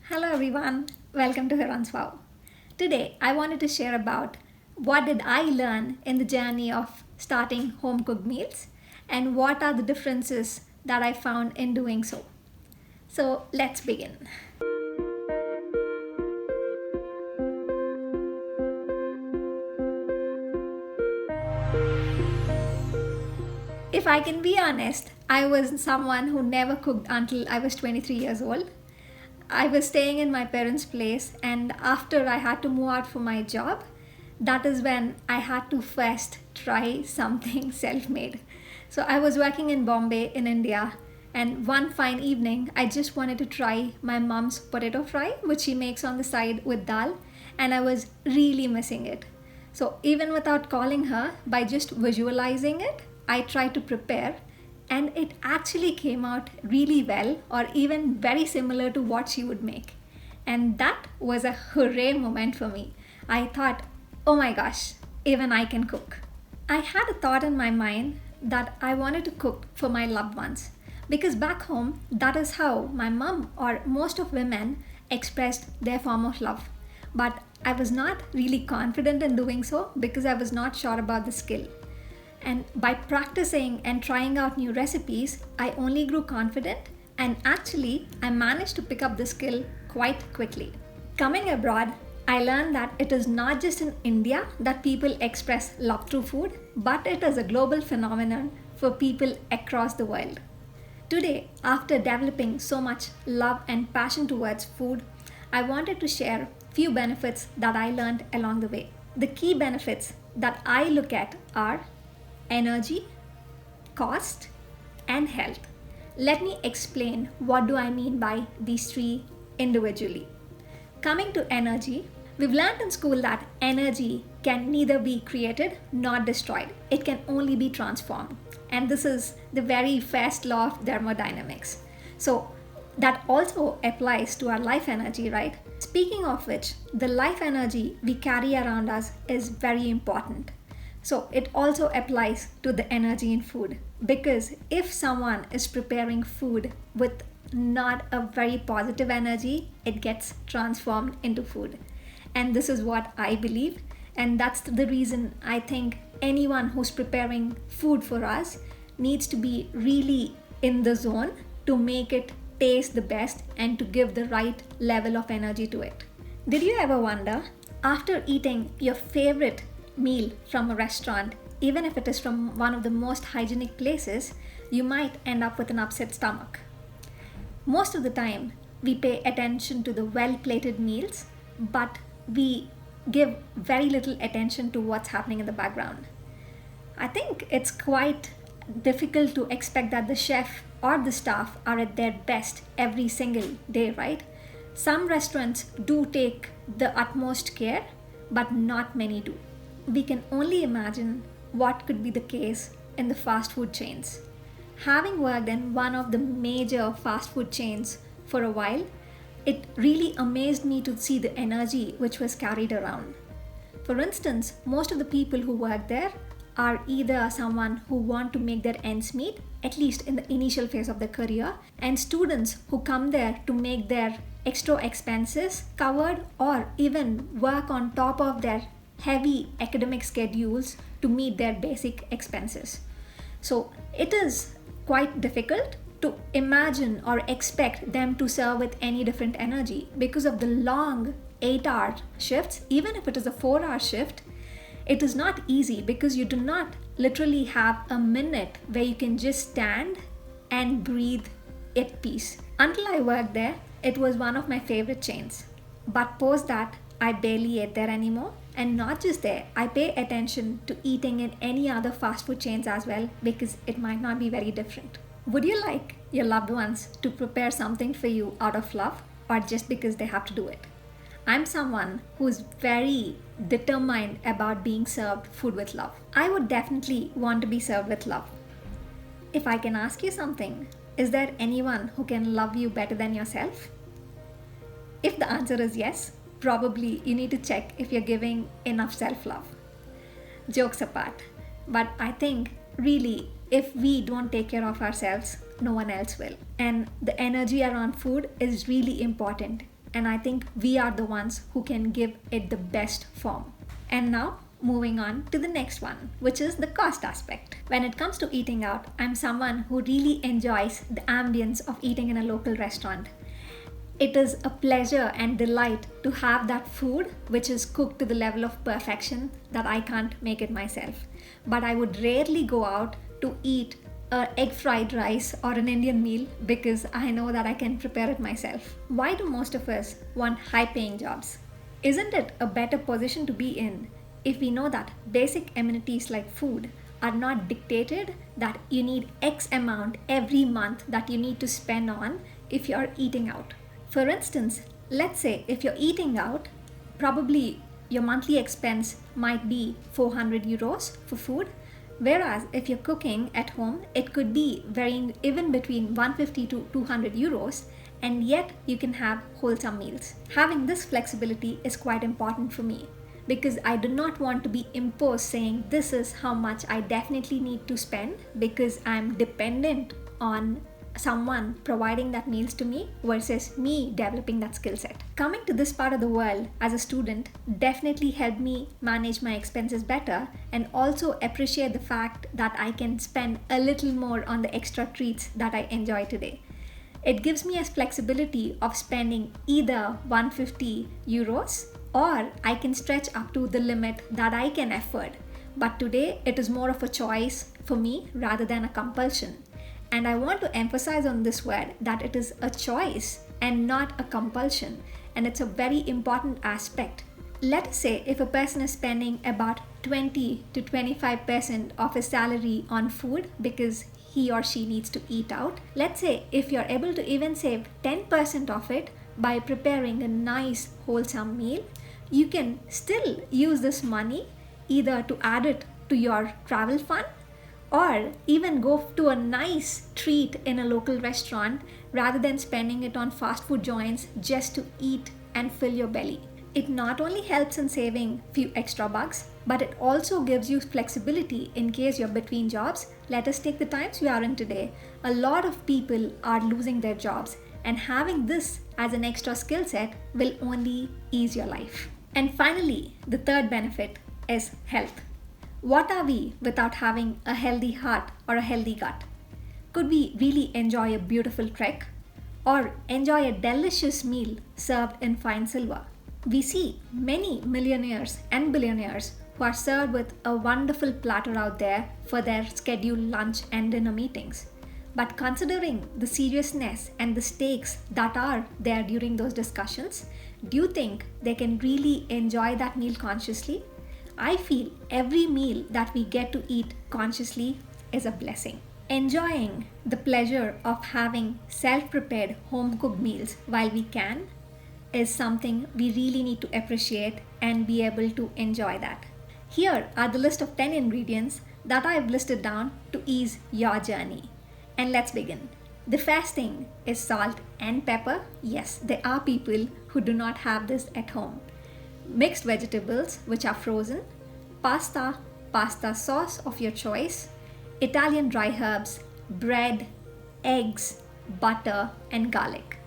Hello everyone, welcome to Heron's Wow. Today I wanted to share about what did I learn in the journey of starting home cooked meals and what are the differences that I found in doing so. So let's begin. If I can be honest, I was someone who never cooked until I was 23 years old. I was staying in my parents' place, and after I had to move out for my job, that is when I had to first try something self made. So I was working in Bombay, in India, and one fine evening, I just wanted to try my mom's potato fry, which she makes on the side with dal, and I was really missing it. So, even without calling her, by just visualizing it, I tried to prepare, and it actually came out really well, or even very similar to what she would make. And that was a hooray moment for me. I thought, oh my gosh, even I can cook. I had a thought in my mind that I wanted to cook for my loved ones because back home, that is how my mom or most of women expressed their form of love. But I was not really confident in doing so because I was not sure about the skill. And by practicing and trying out new recipes, I only grew confident and actually I managed to pick up the skill quite quickly. Coming abroad, I learned that it is not just in India that people express love through food, but it is a global phenomenon for people across the world. Today, after developing so much love and passion towards food, I wanted to share few benefits that I learned along the way. The key benefits that I look at are energy, cost, and health. Let me explain what do I mean by these three individually. Coming to energy, we've learned in school that energy can neither be created nor destroyed. It can only be transformed. And this is the very first law of thermodynamics. So that also applies to our life energy, right? Speaking of which, the life energy we carry around us is very important. So it also applies to the energy in food because if someone is preparing food with not a very positive energy, it gets transformed into food. And this is what I believe. And that's the reason I think anyone who's preparing food for us needs to be really in the zone to make it taste the best and to give the right level of energy to it. Did you ever wonder, after eating your favorite meal from a restaurant, even if it is from one of the most hygienic places, you might end up with an upset stomach? Most of the time, we pay attention to the well plated meals, but we give very little attention to what's happening in the background. I think it's quite difficult to expect that the chef or the staff are at their best every single day, right? Some restaurants do take the utmost care, but not many do. We can only imagine what could be the case in the fast food chains. Having worked in one of the major fast food chains for a while, it really amazed me to see the energy which was carried around. For instance, most of the people who work there are either someone who want to make their ends meet, at least in the initial phase of their career, and students who come there to make their extra expenses covered or even work on top of their heavy academic schedules to meet their basic expenses. So it is quite difficult to imagine or expect them to serve with any different energy because of the long 8-hour shifts. Even if it is a 4-hour shift, it is not easy because you do not literally have a minute where you can just stand and breathe at peace. Until I worked there, it was one of my favorite chains. But post that, I barely ate there anymore. And not just there, I pay attention to eating in any other fast food chains as well because it might not be very different. Would you like your loved ones to prepare something for you out of love or just because they have to do it? I'm someone who's very determined about being served food with love. I would definitely want to be served with love. If I can ask you something, is there anyone who can love you better than yourself? If the answer is yes, probably you need to check if you're giving enough self-love. Jokes apart, but I think really if we don't take care of ourselves, no one else will. And the energy around food is really important and I think we are the ones who can give it the best form. And now, moving on to the next one, which is the cost aspect. When it comes to eating out, I'm someone who really enjoys the ambience of eating in a local restaurant. It is a pleasure and delight to have that food which is cooked to the level of perfection that I can't make it myself. But I would rarely go out to eat an egg fried rice or an Indian meal because I know that I can prepare it myself. Why do most of us want high paying jobs? Isn't it a better position to be in if we know that basic amenities like food are not dictated, that you need X amount every month that you need to spend on if you're eating out? For instance, let's say if you're eating out, probably your monthly expense might be 400 euros for food, whereas if you're cooking at home, it could be varying even between 150 to 200 euros, and yet you can have wholesome meals. Having this flexibility is quite important for me because I do not want to be imposed saying this is how much I definitely need to spend because I'm dependent on someone providing that meals to me versus me developing that skill set. Coming to this part of the world as a student definitely helped me manage my expenses better and also appreciate the fact that I can spend a little more on the extra treats that I enjoy today. It gives me a flexibility of spending either 150 euros or I can stretch up to the limit that I can afford. But today it is more of a choice for me rather than a compulsion. And I want to emphasize on this word that it is a choice and not a compulsion. And it's a very important aspect. Let us say if a person is spending about 20 to 25% of his salary on food because he or she needs to eat out. Let's say if you're able to even save 10% of it by preparing a nice wholesome meal, you can still use this money either to add it to your travel fund or even go to a nice treat in a local restaurant rather than spending it on fast food joints just to eat and fill your belly. It not only helps in saving few extra bucks, but it also gives you flexibility in case you're between jobs. Let us take the times we are in today. A lot of people are losing their jobs, and having this as an extra skill set will only ease your life. And finally, the third benefit is health. What are we without having a healthy heart or a healthy gut? Could we really enjoy a beautiful trek or enjoy a delicious meal served in fine silver? We see many millionaires and billionaires who are served with a wonderful platter out there for their scheduled lunch and dinner meetings. But considering the seriousness and the stakes that are there during those discussions, do you think they can really enjoy that meal consciously? I feel every meal that we get to eat consciously is a blessing. Enjoying the pleasure of having self-prepared home-cooked meals while we can is something we really need to appreciate and be able to enjoy that. Here are the list of 10 ingredients that I've listed down to ease your journey. And let's begin. The first thing is salt and pepper. Yes, there are people who do not have this at home. Mixed vegetables which are frozen, pasta sauce of your choice, Italian dry herbs, bread, eggs, butter, and garlic.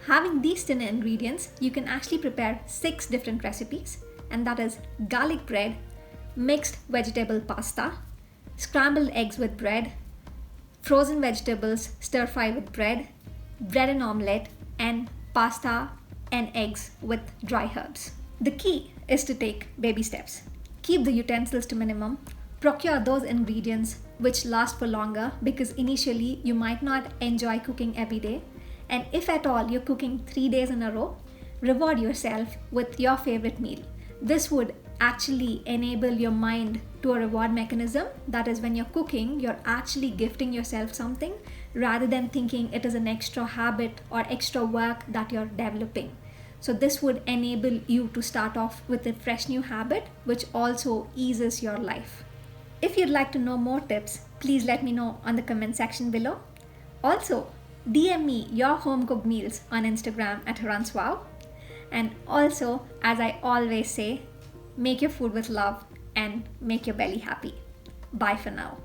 Having these 10 ingredients, you can actually prepare 6 different recipes, and that is garlic bread, mixed vegetable pasta, scrambled eggs with bread, frozen vegetables stir fry with bread and omelette, and pasta and eggs with dry herbs. The key is to take baby steps. Keep the utensils to minimum. Procure those ingredients which last for longer because initially you might not enjoy cooking every day. And if at all you're cooking 3 days in a row, reward yourself with your favorite meal. This would actually enable your mind to a reward mechanism. That is, when you're cooking, you're actually gifting yourself something rather than thinking it is an extra habit or extra work that you're developing. So this would enable you to start off with a fresh new habit, which also eases your life. If you'd like to know more tips, please let me know on the comment section below. Also, DM me your home cooked meals on Instagram at HaransWow. And also, as I always say, make your food with love and make your belly happy. Bye for now.